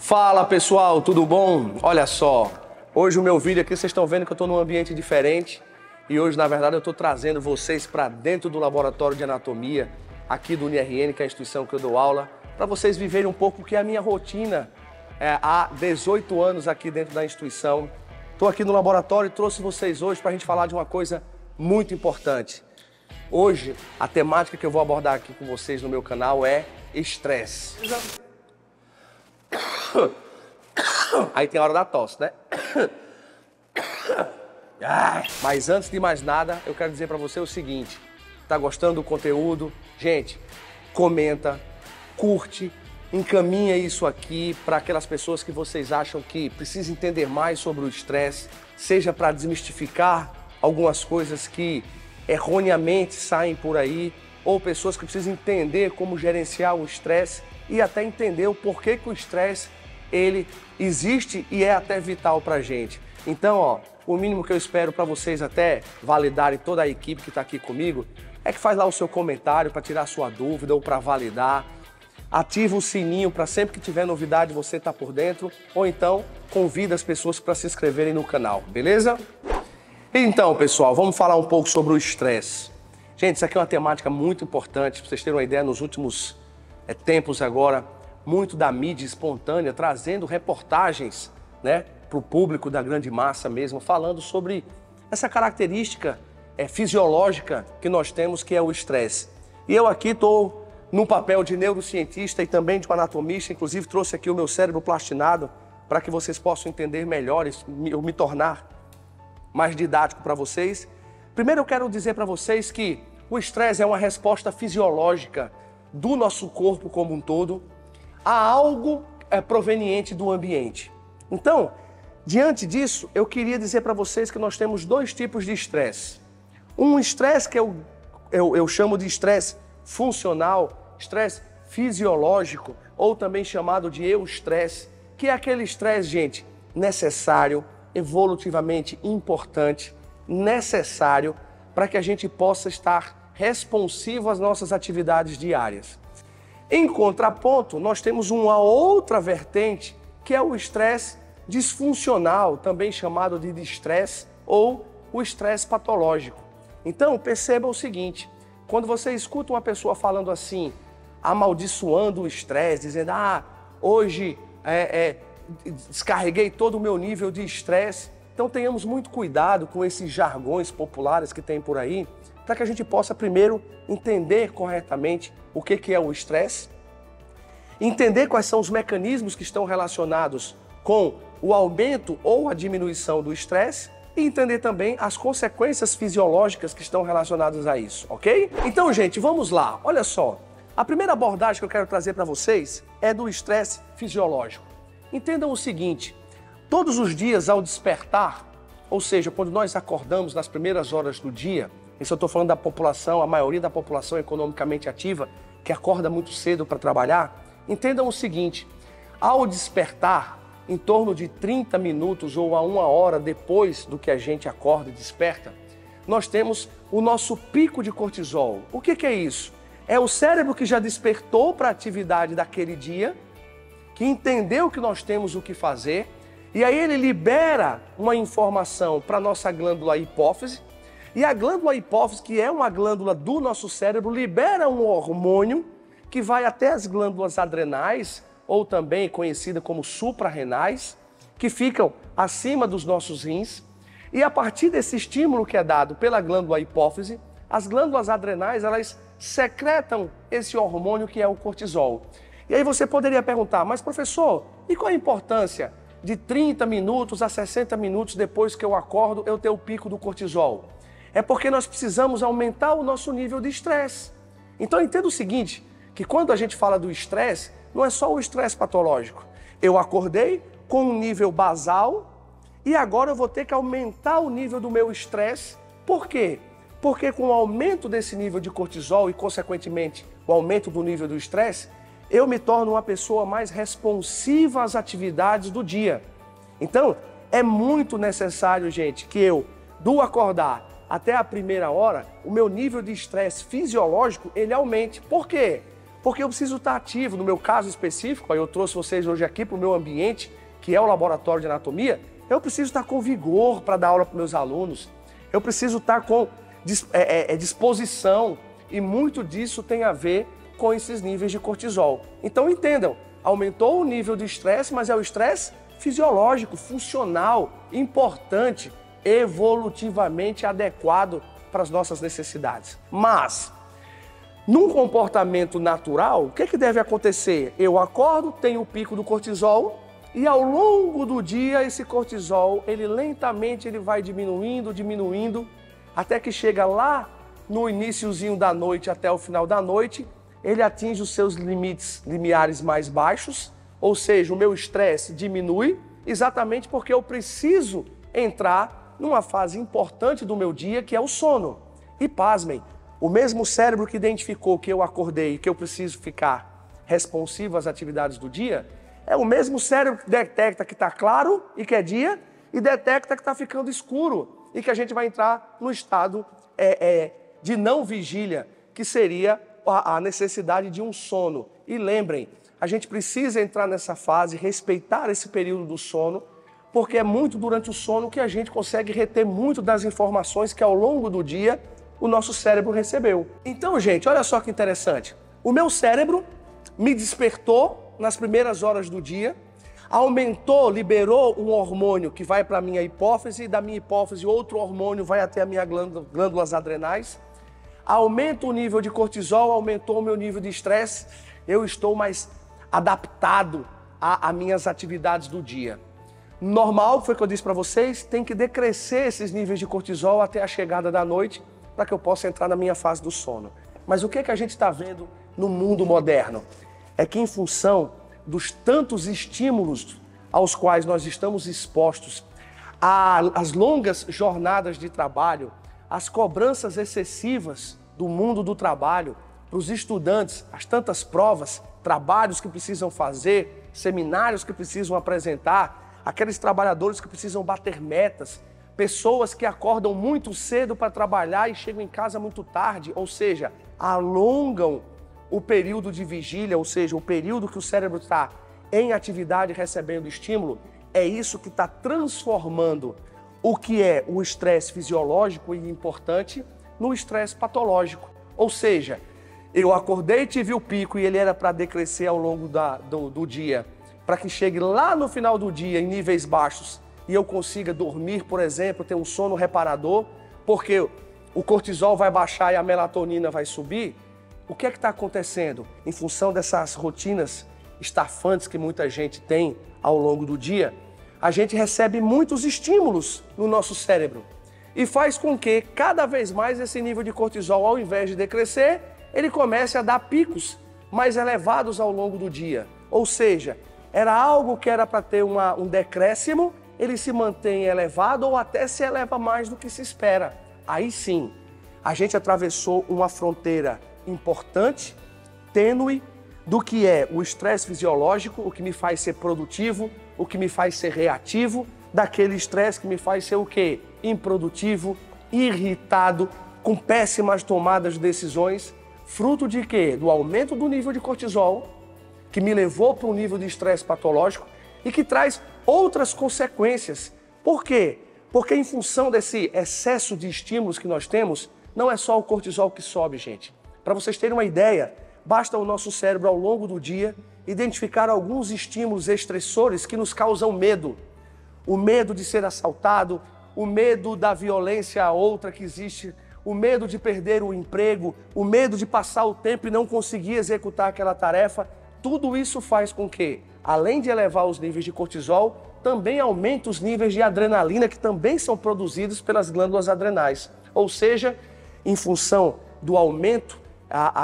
Fala pessoal, tudo bom? Olha só, hoje o meu vídeo aqui, vocês estão vendo que eu estou num ambiente diferente e hoje, na verdade, eu estou trazendo vocês para dentro do laboratório de anatomia aqui do UniRN, que é a instituição que eu dou aula, para vocês viverem um pouco o que é a minha rotina há 18 anos aqui dentro da instituição. Estou aqui no laboratório e trouxe vocês hoje para a gente falar de uma coisa muito importante. Hoje, a temática que eu vou abordar aqui com vocês no meu canal é estresse. Aí tem a hora da tosse, né? Mas antes de mais nada, eu quero dizer para você o seguinte: tá gostando do conteúdo? Gente, comenta, curte, encaminha isso aqui para aquelas pessoas que vocês acham que precisam entender mais sobre o estresse, seja para desmistificar algumas coisas que erroneamente saem por aí, ou pessoas que precisam entender como gerenciar o estresse e até entender o porquê que o estresse ele existe e é até vital para a gente. Então, ó, o mínimo que eu espero para vocês até validarem toda a equipe que está aqui comigo é que faz lá o seu comentário para tirar sua dúvida ou para validar. Ativa o sininho para sempre que tiver novidade você estar por dentro, ou então convida as pessoas para se inscreverem no canal, beleza? Então, pessoal, vamos falar um pouco sobre o estresse. Gente, isso aqui é uma temática muito importante, para vocês terem uma ideia, nos últimos tempos agora, muito da mídia espontânea, trazendo reportagens, né, para o público da grande massa mesmo, falando sobre essa característica fisiológica que nós temos, que é o estresse. E eu aqui estou no papel de neurocientista e também de um anatomista, inclusive trouxe aqui o meu cérebro plastinado para que vocês possam entender melhor, eu me tornar mais didático para vocês. Primeiro eu quero dizer para vocês que o estresse é uma resposta fisiológica do nosso corpo como um todo a algo proveniente do ambiente. Então, diante disso, eu queria dizer para vocês que nós temos dois tipos de estresse. Um estresse que eu chamo de estresse funcional, estresse fisiológico, ou também chamado de eustresse, que é aquele estresse, gente, necessário, evolutivamente importante, necessário para que a gente possa estar responsivo às nossas atividades diárias. Em contraponto, nós temos uma outra vertente, que é o estresse disfuncional, também chamado de estresse ou o estresse patológico. Então, perceba o seguinte: quando você escuta uma pessoa falando assim, amaldiçoando o estresse, dizendo, hoje descarreguei todo o meu nível de estresse. Então tenhamos muito cuidado com esses jargões populares que tem por aí, para que a gente possa primeiro entender corretamente o que é o estresse, entender quais são os mecanismos que estão relacionados com o aumento ou a diminuição do estresse e entender também as consequências fisiológicas que estão relacionadas a isso, ok? Então, gente, vamos lá. Olha só, a primeira abordagem que eu quero trazer para vocês é do estresse fisiológico. Entendam o seguinte: todos os dias ao despertar, ou seja, quando nós acordamos nas primeiras horas do dia, isso eu estou falando da população, a maioria da população economicamente ativa, que acorda muito cedo para trabalhar, entendam o seguinte: ao despertar, em torno de 30 minutos ou a 1 hora depois do que a gente acorda e desperta, nós temos o nosso pico de cortisol. O que é isso? É o cérebro que já despertou para a atividade daquele dia, que entendeu que nós temos o que fazer, e aí ele libera uma informação para a nossa glândula hipófise, e a glândula hipófise, que é uma glândula do nosso cérebro, libera um hormônio que vai até as glândulas adrenais, ou também conhecida como suprarrenais, que ficam acima dos nossos rins, e a partir desse estímulo que é dado pela glândula hipófise, as glândulas adrenais, elas secretam esse hormônio que é o cortisol. E aí você poderia perguntar, mas professor, e qual a importância de 30 minutos a 60 minutos depois que eu acordo eu ter o pico do cortisol? É porque nós precisamos aumentar o nosso nível de estresse. Então entenda o seguinte, que quando a gente fala do estresse, não é só o estresse patológico. Eu acordei com um nível basal e agora eu vou ter que aumentar o nível do meu estresse. Por quê? Porque com o aumento desse nível de cortisol e, consequentemente, o aumento do nível do estresse, eu me torno uma pessoa mais responsiva às atividades do dia. Então, é muito necessário, gente, que eu, do acordar até a primeira hora, o meu nível de estresse fisiológico, ele aumente. Por quê? Porque eu preciso estar ativo. No meu caso específico, eu trouxe vocês hoje aqui para o meu ambiente, que é o laboratório de anatomia, eu preciso estar com vigor para dar aula para meus alunos. Eu preciso estar com disposição. E muito disso tem a ver com esses níveis de cortisol. Então entendam, aumentou o nível de estresse, mas é o estresse fisiológico, funcional, importante, evolutivamente adequado para as nossas necessidades. Mas, num comportamento natural, o que deve acontecer? Eu acordo, tenho o pico do cortisol e ao longo do dia esse cortisol, lentamente vai diminuindo, até que chega lá no iniciozinho da noite até o final da noite, ele atinge os seus limiares mais baixos, ou seja, o meu estresse diminui, exatamente porque eu preciso entrar numa fase importante do meu dia, que é o sono. E pasmem, o mesmo cérebro que identificou que eu acordei e que eu preciso ficar responsivo às atividades do dia, é o mesmo cérebro que detecta que está claro e que é dia, e detecta que está ficando escuro e que a gente vai entrar no estado de não vigília, que seria a necessidade de um sono. E lembrem, a gente precisa entrar nessa fase, respeitar esse período do sono, porque é muito durante o sono que a gente consegue reter muito das informações que ao longo do dia o nosso cérebro recebeu. Então, gente, olha só que interessante. O meu cérebro me despertou nas primeiras horas do dia, aumentou, liberou um hormônio que vai para a minha hipófise, e da minha hipófise outro hormônio vai até a minha glândulas adrenais, aumenta o nível de cortisol, aumentou o meu nível de estresse, eu estou mais adaptado às minhas atividades do dia. Normal, foi o que eu disse para vocês, tem que decrescer esses níveis de cortisol até a chegada da noite, para que eu possa entrar na minha fase do sono. Mas o que a gente está vendo no mundo moderno? É que em função dos tantos estímulos aos quais nós estamos expostos, às longas jornadas de trabalho, as cobranças excessivas do mundo do trabalho, para os estudantes, as tantas provas, trabalhos que precisam fazer, seminários que precisam apresentar, aqueles trabalhadores que precisam bater metas, pessoas que acordam muito cedo para trabalhar e chegam em casa muito tarde, ou seja, alongam o período de vigília, ou seja, o período que o cérebro está em atividade recebendo estímulo, é isso que está transformando o que é o estresse fisiológico e importante no estresse patológico. Ou seja, eu acordei, tive o pico e ele era para decrescer ao longo do dia, para que chegue lá no final do dia em níveis baixos e eu consiga dormir, por exemplo, ter um sono reparador, porque o cortisol vai baixar e a melatonina vai subir. O que é que está acontecendo? Em função dessas rotinas estafantes que muita gente tem ao longo do dia, a gente recebe muitos estímulos no nosso cérebro e faz com que cada vez mais esse nível de cortisol, ao invés de decrescer, ele comece a dar picos mais elevados ao longo do dia. Ou seja, era algo que era para ter um decréscimo, ele se mantém elevado ou até se eleva mais do que se espera. Aí sim, a gente atravessou uma fronteira importante, tênue, do que é o estresse fisiológico, o que me faz ser produtivo, o que me faz ser reativo, daquele estresse que me faz ser o quê? Improdutivo, irritado, com péssimas tomadas de decisões, fruto de quê? Do aumento do nível de cortisol, que me levou para um nível de estresse patológico e que traz outras consequências. Por quê? Porque em função desse excesso de estímulos que nós temos, não é só o cortisol que sobe, gente. Para vocês terem uma ideia, basta o nosso cérebro ao longo do dia identificar alguns estímulos estressores que nos causam medo. O medo de ser assaltado, o medo da violência a outra que existe, o medo de perder o emprego, o medo de passar o tempo e não conseguir executar aquela tarefa. Tudo isso faz com que, além de elevar os níveis de cortisol, também aumente os níveis de adrenalina que também são produzidos pelas glândulas adrenais. Ou seja, em função do aumento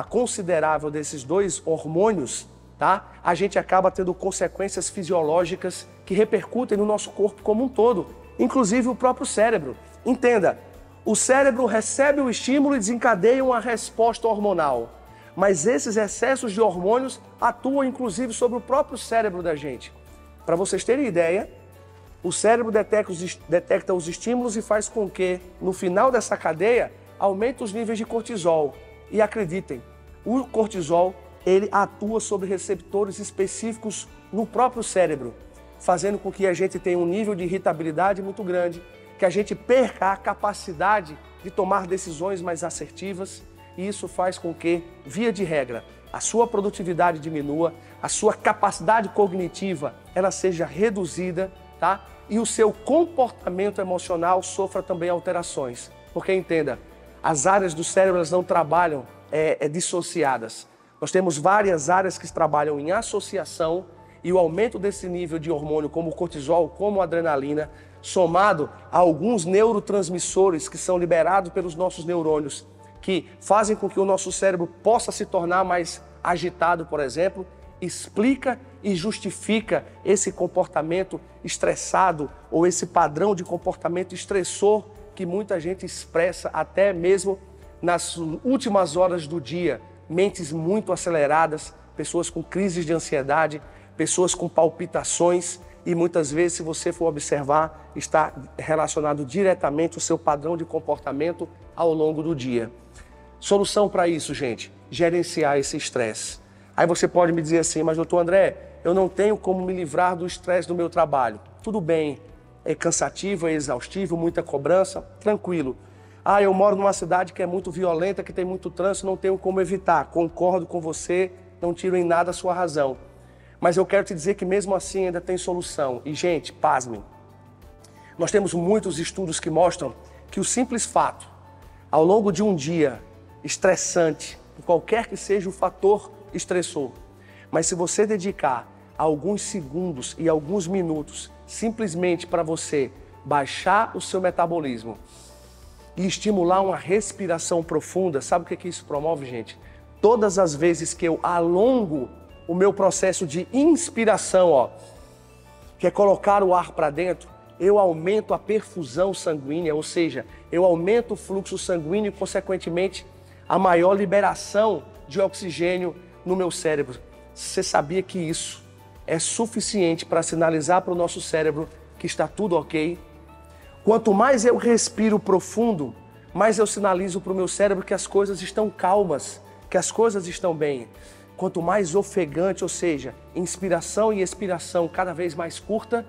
considerável desses dois hormônios, tá? A gente acaba tendo consequências fisiológicas que repercutem no nosso corpo como um todo, inclusive o próprio cérebro. Entenda, o cérebro recebe o estímulo e desencadeia uma resposta hormonal, mas esses excessos de hormônios atuam inclusive sobre o próprio cérebro da gente. Para vocês terem ideia, o cérebro detecta os estímulos e faz com que, no final dessa cadeia, aumente os níveis de cortisol. E acreditem, o cortisol ele atua sobre receptores específicos no próprio cérebro, fazendo com que a gente tenha um nível de irritabilidade muito grande, que a gente perca a capacidade de tomar decisões mais assertivas, e isso faz com que, via de regra, a sua produtividade diminua, a sua capacidade cognitiva ela seja reduzida, tá? E o seu comportamento emocional sofra também alterações. Porque entenda, as áreas do cérebro elas não trabalham dissociadas. Nós temos várias áreas que trabalham em associação e o aumento desse nível de hormônio, como o cortisol, como a adrenalina, somado a alguns neurotransmissores que são liberados pelos nossos neurônios, que fazem com que o nosso cérebro possa se tornar mais agitado, por exemplo, explica e justifica esse comportamento estressado ou esse padrão de comportamento estressor que muita gente expressa até mesmo nas últimas horas do dia. Mentes muito aceleradas, pessoas com crises de ansiedade, pessoas com palpitações e muitas vezes, se você for observar, está relacionado diretamente ao seu padrão de comportamento ao longo do dia. Solução para isso, gente, gerenciar esse estresse. Aí você pode me dizer assim, mas doutor André, eu não tenho como me livrar do estresse do meu trabalho. Tudo bem, é cansativo, é exaustivo, muita cobrança, tranquilo. Ah, eu moro numa cidade que é muito violenta, que tem muito trânsito, não tenho como evitar. Concordo com você, não tiro em nada a sua razão. Mas eu quero te dizer que mesmo assim ainda tem solução. E, gente, pasmem. Nós temos muitos estudos que mostram que o simples fato, ao longo de um dia estressante, qualquer que seja o fator estressor, mas se você dedicar alguns segundos e alguns minutos simplesmente para você baixar o seu metabolismo e estimular uma respiração profunda, sabe o que isso promove, gente? Todas as vezes que eu alongo o meu processo de inspiração, que é colocar o ar para dentro, eu aumento a perfusão sanguínea, ou seja, eu aumento o fluxo sanguíneo e, consequentemente, a maior liberação de oxigênio no meu cérebro. Você sabia que isso é suficiente para sinalizar para o nosso cérebro que está tudo ok? Quanto mais eu respiro profundo, mais eu sinalizo para o meu cérebro que as coisas estão calmas, que as coisas estão bem. Quanto mais ofegante, ou seja, inspiração e expiração cada vez mais curta,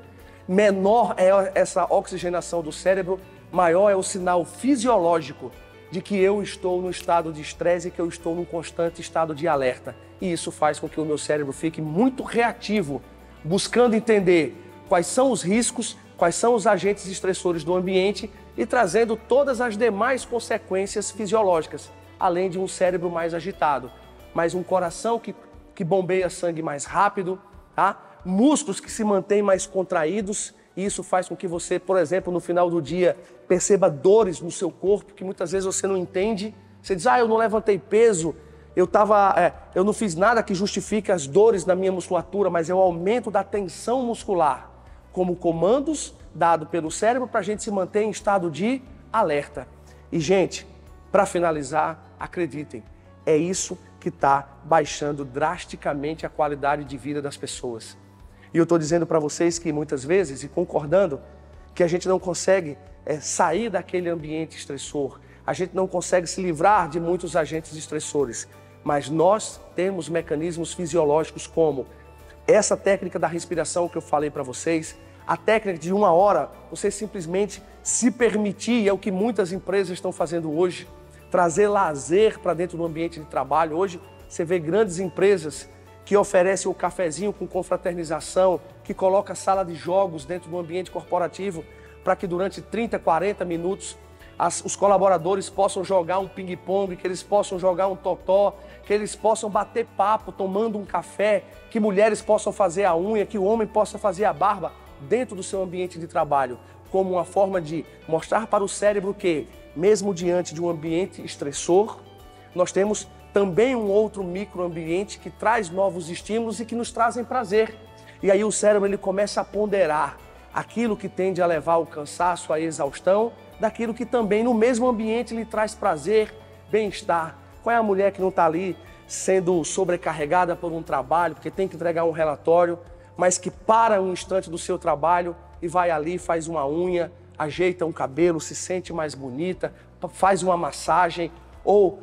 menor é essa oxigenação do cérebro, maior é o sinal fisiológico de que eu estou no estado de estresse e que eu estou num constante estado de alerta. E isso faz com que o meu cérebro fique muito reativo, buscando entender quais são os riscos, quais são os agentes estressores do ambiente e trazendo todas as demais consequências fisiológicas, além de um cérebro mais agitado, mas um coração que bombeia sangue mais rápido, tá? Músculos que se mantêm mais contraídos, e isso faz com que você, por exemplo, no final do dia, perceba dores no seu corpo que muitas vezes você não entende. Você diz, eu não levantei peso, eu não fiz nada que justifique as dores na minha musculatura, mas é o aumento da tensão muscular, como comandos dados pelo cérebro para a gente se manter em estado de alerta. E, gente, para finalizar, acreditem, é isso que está baixando drasticamente a qualidade de vida das pessoas. E eu estou dizendo para vocês que muitas vezes, e concordando, que a gente não consegue sair daquele ambiente estressor, a gente não consegue se livrar de muitos agentes estressores, mas nós temos mecanismos fisiológicos como essa técnica da respiração que eu falei para vocês, a técnica de 1 hora, você simplesmente se permitir, é o que muitas empresas estão fazendo hoje, trazer lazer para dentro do ambiente de trabalho. Hoje você vê grandes empresas que oferecem o cafezinho com confraternização, que coloca sala de jogos dentro do ambiente corporativo para que durante 30, 40 minutos os colaboradores possam jogar um ping-pong, que eles possam jogar um totó, que eles possam bater papo tomando um café, que mulheres possam fazer a unha, que o homem possa fazer a barba dentro do seu ambiente de trabalho, como uma forma de mostrar para o cérebro que, mesmo diante de um ambiente estressor, nós temos também um outro microambiente que traz novos estímulos e que nos trazem prazer. E aí o cérebro ele começa a ponderar aquilo que tende a levar ao cansaço, à exaustão, daquilo que também no mesmo ambiente lhe traz prazer, bem-estar. Qual é a mulher que não está ali sendo sobrecarregada por um trabalho, porque tem que entregar um relatório, mas que para um instante do seu trabalho e vai ali, faz uma unha, ajeita um cabelo, se sente mais bonita, faz uma massagem ou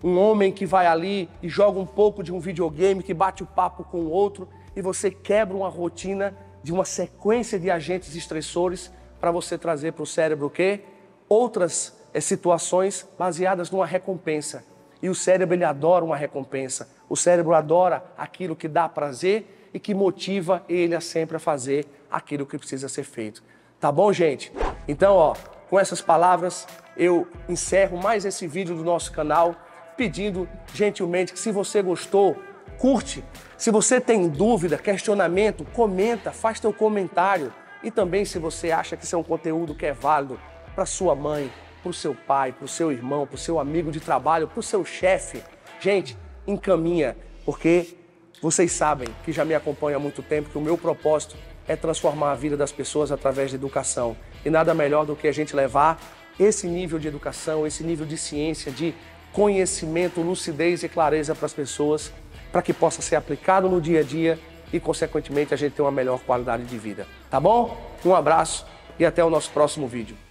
um homem que vai ali e joga um pouco de um videogame, que bate o papo com o outro, e você quebra uma rotina de uma sequência de agentes estressores para você trazer para o cérebro o quê? Outras situações baseadas numa recompensa. E o cérebro, ele adora uma recompensa. O cérebro adora aquilo que dá prazer e que motiva ele a sempre a fazer aquilo que precisa ser feito. Tá bom, gente? Então, ó, com essas palavras, eu encerro mais esse vídeo do nosso canal, pedindo gentilmente que, se você gostou, curte. Se você tem dúvida, questionamento, comenta, faz teu comentário. E também, se você acha que isso é um conteúdo que é válido para sua mãe, para o seu pai, para o seu irmão, para o seu amigo de trabalho, para o seu chefe, gente, encaminha, porque vocês sabem que já me acompanham há muito tempo que o meu propósito é transformar a vida das pessoas através de educação. E nada melhor do que a gente levar esse nível de educação, esse nível de ciência, de conhecimento, lucidez e clareza para as pessoas, para que possa ser aplicado no dia a dia e, consequentemente, a gente ter uma melhor qualidade de vida. Tá bom? Um abraço e até o nosso próximo vídeo.